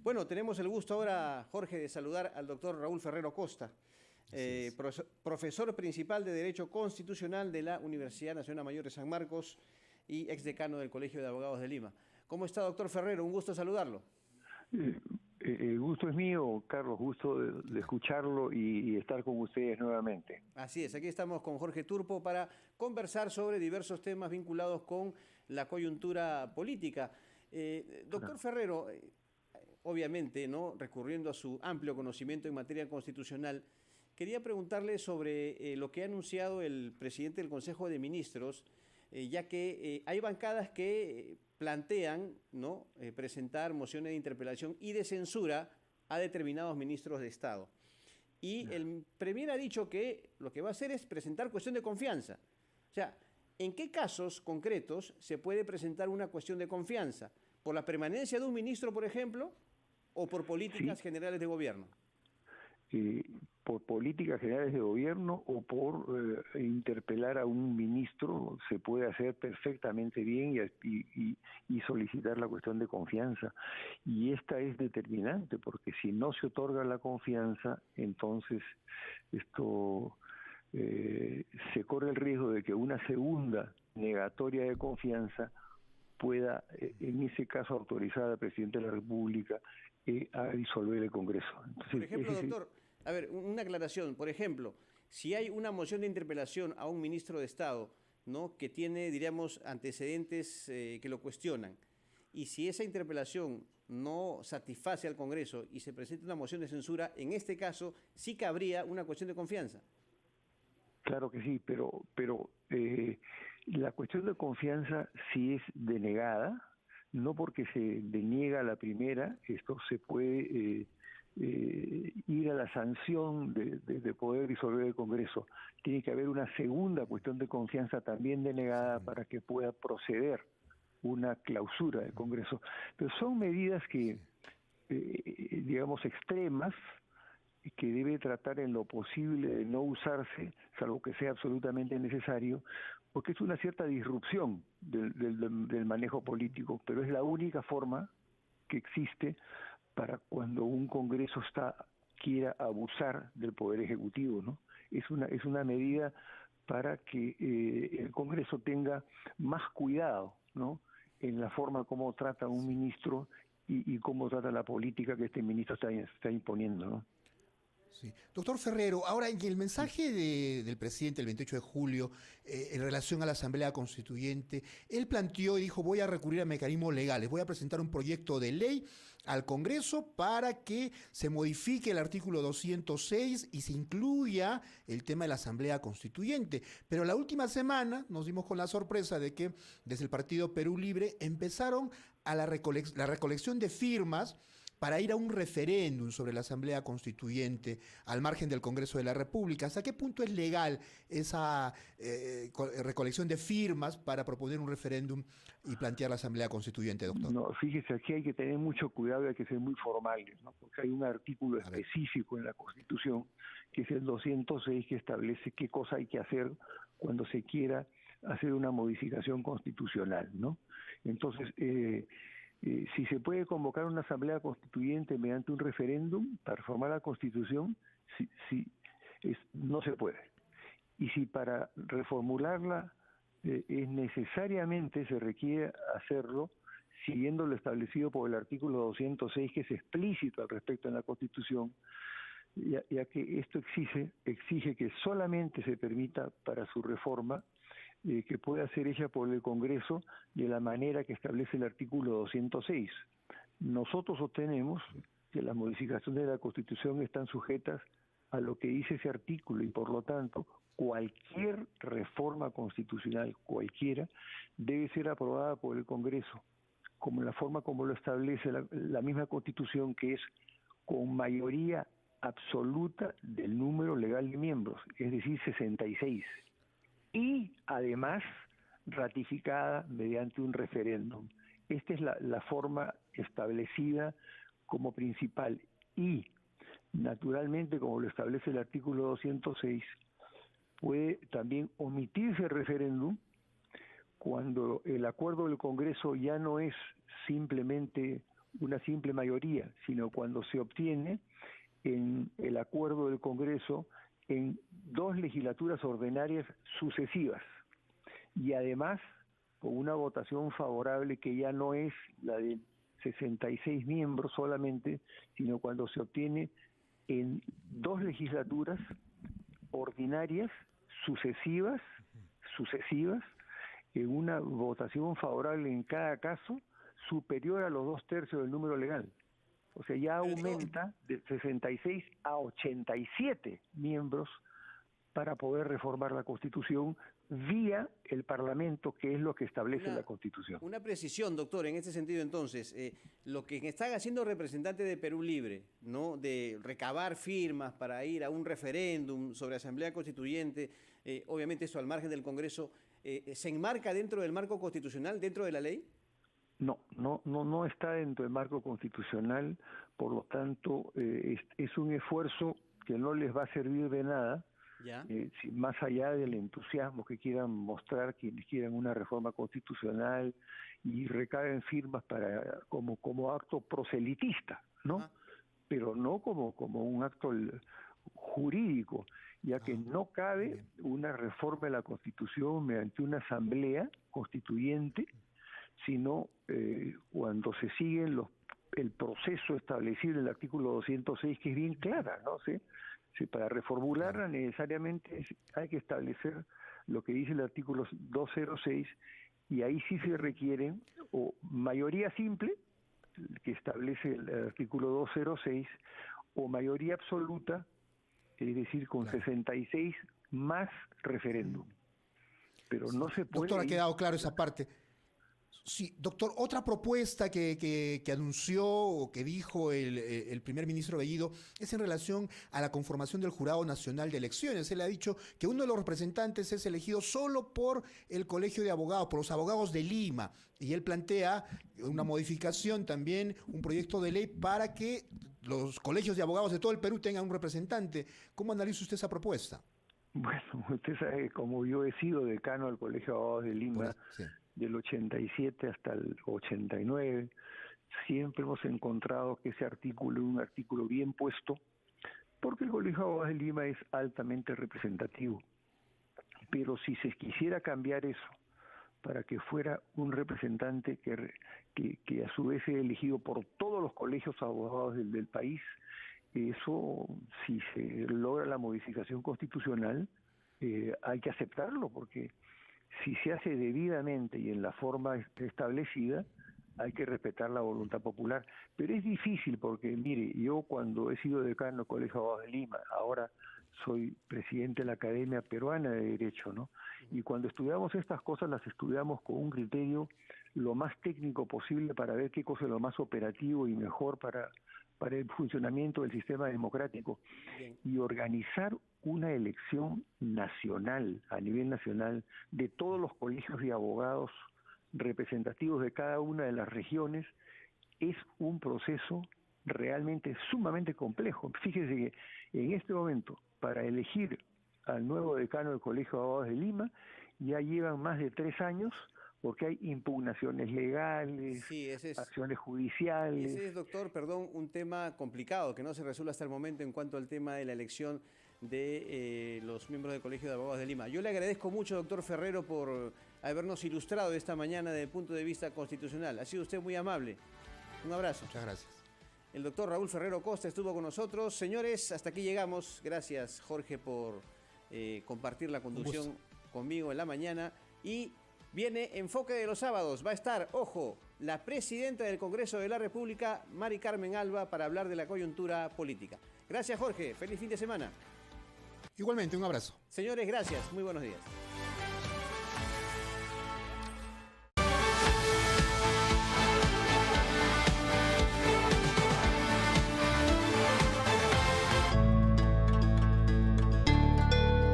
Bueno, tenemos el gusto ahora, Jorge, de saludar al doctor Raúl Ferrero Costa, profesor principal de Derecho Constitucional de la Universidad Nacional Mayor de San Marcos y exdecano del Colegio de Abogados de Lima. ¿Cómo está, doctor Ferrero? Un gusto saludarlo. El gusto es mío, Carlos, gusto de escucharlo y estar con ustedes nuevamente. Así es, aquí estamos con Jorge Turpo para conversar sobre diversos temas vinculados con la coyuntura política. Doctor Ferrero, obviamente, ¿no?, recurriendo a su amplio conocimiento en materia constitucional, quería preguntarle sobre lo que ha anunciado el presidente del Consejo de Ministros, ya que hay bancadas que plantean, ¿no?, presentar mociones de interpelación y de censura a determinados ministros de Estado. Y el Premier ha dicho que lo que va a hacer es presentar cuestión de confianza. O sea, ¿en qué casos concretos se puede presentar una cuestión de confianza? ¿Por la permanencia de un ministro, por ejemplo, o por políticas generales de gobierno? Por políticas generales de gobierno o por interpelar a un ministro se puede hacer perfectamente bien y solicitar la cuestión de confianza. Y esta es determinante, porque si no se otorga la confianza, entonces esto se corre el riesgo de que una segunda negatoria de confianza pueda, en ese caso, autorizar al presidente de la República a disolver el Congreso. Entonces, por ejemplo, doctor, a ver, una aclaración. Por ejemplo, si hay una moción de interpelación a un ministro de Estado, ¿no?, que tiene, diríamos, antecedentes que lo cuestionan, y si esa interpelación no satisface al Congreso y se presenta una moción de censura, en este caso sí cabría una cuestión de confianza. Claro que sí, pero la cuestión de confianza, si es denegada, no porque se deniega la primera, esto se puede ir a la sanción de poder disolver el Congreso. Tiene que haber una segunda cuestión de confianza también denegada para que pueda proceder una clausura del Congreso. Pero son medidas que, digamos, extremas, que debe tratar en lo posible de no usarse, salvo que sea absolutamente necesario, porque es una cierta disrupción del manejo político, pero es la única forma que existe para cuando un Congreso quiera abusar del Poder Ejecutivo, ¿no? Es una medida para que el Congreso tenga más cuidado, ¿no?, en la forma como trata a un ministro y cómo trata la política que este ministro está imponiendo, ¿no? Sí. Doctor Ferrero, ahora en el mensaje del presidente el 28 de julio en relación a la Asamblea Constituyente, él planteó y dijo: voy a recurrir a mecanismos legales, voy a presentar un proyecto de ley al Congreso para que se modifique el artículo 206 y se incluya el tema de la Asamblea Constituyente. Pero la última semana nos dimos con la sorpresa de que desde el Partido Perú Libre empezaron a la recolección de firmas para ir a un referéndum sobre la Asamblea Constituyente al margen del Congreso de la República. ¿Hasta qué punto es legal esa recolección de firmas para proponer un referéndum y plantear la Asamblea Constituyente, doctor? No, fíjese, aquí hay que tener mucho cuidado y hay que ser muy formales, ¿no?, porque hay un artículo específico en la Constitución, que es el 206, que establece qué cosa hay que hacer cuando se quiera hacer una modificación constitucional, ¿no? Entonces, si se puede convocar una asamblea constituyente mediante un referéndum para reformar la Constitución, no se puede. Y si para reformularla necesariamente se requiere hacerlo siguiendo lo establecido por el artículo 206, que es explícito al respecto en la Constitución, ya que esto exige que solamente se permita para su reforma que pueda ser hecha por el Congreso de la manera que establece el artículo 206. Nosotros sostenemos que las modificaciones de la Constitución están sujetas a lo que dice ese artículo y, por lo tanto, cualquier reforma constitucional, cualquiera, debe ser aprobada por el Congreso, como la forma como lo establece la misma Constitución, que es con mayoría absoluta del número legal de miembros, es decir, 66. Y además ratificada mediante un referéndum. Esta es la forma establecida como principal y, naturalmente, como lo establece el artículo 206, puede también omitirse el referéndum cuando el acuerdo del Congreso ya no es simplemente una simple mayoría, sino cuando se obtiene en el acuerdo del Congreso en 2 legislaturas ordinarias sucesivas y además con una votación favorable que ya no es la de 66 miembros solamente, sino cuando se obtiene en 2 legislaturas ordinarias sucesivas, en una votación favorable en cada caso superior a los 2/3 del número legal. O sea, ya aumenta de 66 a 87 miembros para poder reformar la Constitución vía el Parlamento, que es lo que establece la Constitución. Una precisión, doctor, en este sentido entonces, lo que están haciendo representantes de Perú Libre, ¿no?, de recabar firmas para ir a un referéndum sobre Asamblea Constituyente, obviamente eso al margen del Congreso, ¿se enmarca dentro del marco constitucional, dentro de la ley? No está dentro del marco constitucional, por lo tanto es un esfuerzo que no les va a servir de nada, más allá del entusiasmo que quieran mostrar quienes quieran una reforma constitucional y recaben firmas para como acto proselitista, ¿no? Pero no como un acto jurídico, ya que no cabe una reforma de la Constitución mediante una asamblea constituyente, sino cuando se siguen el proceso establecido en el artículo 206, que es bien clara, ¿no? ¿Sí? Para reformularla necesariamente hay que establecer lo que dice el artículo 206, y ahí sí se requiere o mayoría simple, que establece el artículo 206, o mayoría absoluta, es decir, con 66 más referéndum. Pero no se puede... Doctor, ha quedado claro esa parte. Sí, doctor, otra propuesta que anunció o que dijo el primer ministro Bellido es en relación a la conformación del Jurado Nacional de Elecciones. Él ha dicho que uno de los representantes es elegido solo por el Colegio de Abogados, por los abogados de Lima, y él plantea una modificación también, un proyecto de ley para que los colegios de abogados de todo el Perú tengan un representante. ¿Cómo analiza usted esa propuesta? Bueno, usted sabe, como yo he sido decano del Colegio de Abogados de Lima, sí, del 87 hasta el 89, siempre hemos encontrado que ese artículo es un artículo bien puesto, porque el Colegio de Abogados de Lima es altamente representativo. Pero si se quisiera cambiar eso para que fuera un representante que a su vez sea elegido por todos los colegios de abogados del país, eso, si se logra la modificación constitucional, hay que aceptarlo, porque si se hace debidamente y en la forma establecida, hay que respetar la voluntad popular. Pero es difícil porque, mire, yo cuando he sido decano del Colegio de Abogados de Lima, ahora soy presidente de la Academia Peruana de Derecho, ¿no? Y cuando estudiamos estas cosas, las estudiamos con un criterio lo más técnico posible para ver qué cosa es lo más operativo y mejor para el funcionamiento del sistema democrático. Bien. Y organizar una elección nacional, a nivel nacional, de todos los colegios de abogados representativos de cada una de las regiones, es un proceso realmente sumamente complejo. Fíjese que en este momento, para elegir al nuevo decano del Colegio de Abogados de Lima, ya llevan más de 3 años, porque hay impugnaciones legales, sí, acciones judiciales. Ese es, doctor, perdón, un tema complicado que no se resuelve hasta el momento en cuanto al tema de la elección de los miembros del Colegio de Abogados de Lima. Yo le agradezco mucho, doctor Ferrero, por habernos ilustrado esta mañana desde el punto de vista constitucional. Ha sido usted muy amable. Un abrazo. Muchas gracias. El doctor Raúl Ferrero Costa estuvo con nosotros. Señores, hasta aquí llegamos. Gracias, Jorge, por compartir la conducción conmigo en la mañana. Y viene Enfoque de los Sábados. Va a estar, ojo, la presidenta del Congreso de la República, Mari Carmen Alba, para hablar de la coyuntura política. Gracias, Jorge. Feliz fin de semana. Igualmente, un abrazo. Señores, gracias. Muy buenos días.